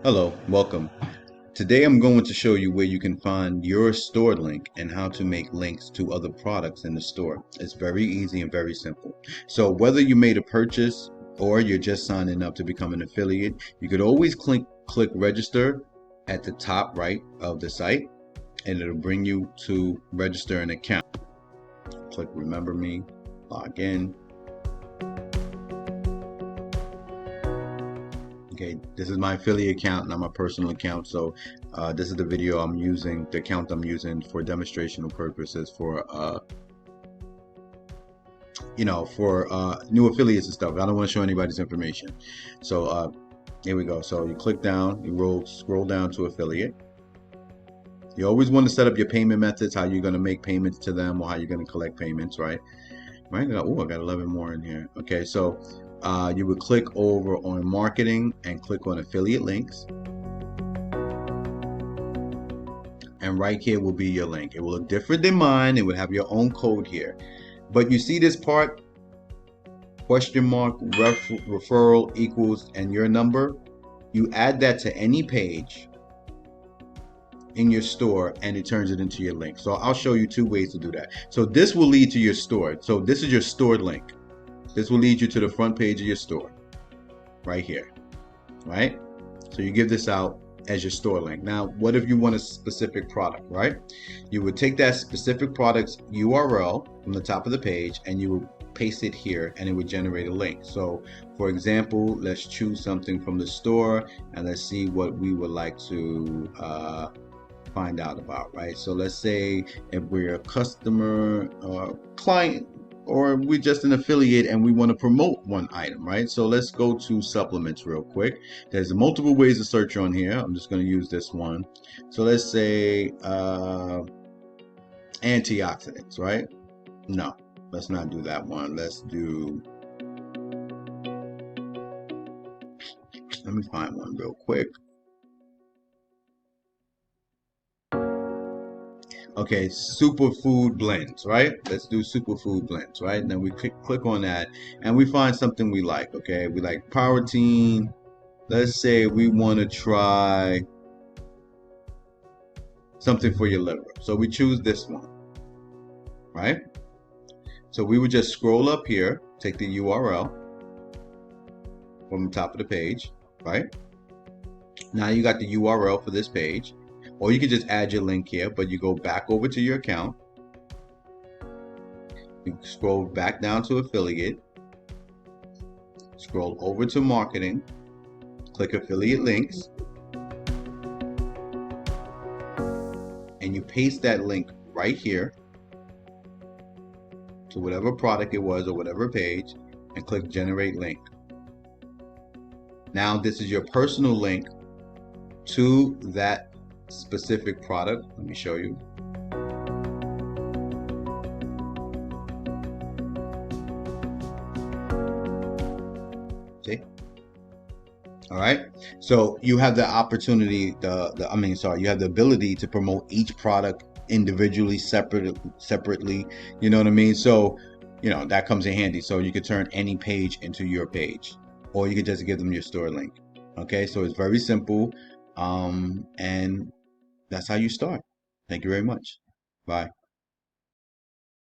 Hello, welcome. Today I'm going to show you where you can find your store link and how to make links to other products in the store. It's very easy and very simple. So whether you made a purchase or you're just signing up to become an affiliate, you could always click register at the top right of the site and it'll bring you to register an account. Click remember me, log in. Okay, this is my affiliate account, not my personal account. So this is the video I'm using, the account I'm using for demonstrational purposes for new affiliates and stuff. I don't want to show anybody's information. So here we go. So you click down, scroll down to affiliate. You always want to set up your payment methods, how you're going to make payments to them or how you're going to collect payments, right? Oh, I got 11 more in here. Okay, so you would click over on marketing and click on affiliate links. And right here will be your link. It will look different than mine. It would have your own code here. But you see this part, question mark, referral equals, and your number. You add that to any page in your store and it turns it into your link. So I'll show you two ways to do that. So this will lead to your store. So this is your stored link. This will lead you to the front page of your store right here, right? So you give this out as your store link. Now, what if you want a specific product, right? You would take that specific product's URL from the top of the page and you would paste it here and it would generate a link. So for example, let's choose something from the store and let's see what we would like to find out about, right? So let's say if we're a customer or client, or we're just an affiliate and we want to promote one item, right? So let's go to supplements real quick. There's multiple ways to search on here. I'm just going to use this one. So let's say antioxidants, right? No, let's not do that one. Let's do, let me find one real quick. Okay, superfood blends, right? Let's do superfood blends, right? And then we click on that and we find something we like, okay? We like protein. Let's say we want to try something for your liver. So we choose this one, right? So we would just scroll up here, take the URL from the top of the page, right? Now you got the URL for this page. Or you can just add your link here, but you go back over to your account. You scroll back down to affiliate. Scroll over to marketing. Click affiliate links. And you paste that link right here to whatever product it was or whatever page and click generate link. Now this is your personal link to that specific product. Let me show you. See? All right. So you have the opportunity, you have the ability to promote each product individually, separately. You know what I mean? So, that comes in handy. So you could turn any page into your page, or you could just give them your store link. Okay. So it's very simple. And that's how you start. Thank you very much. Bye.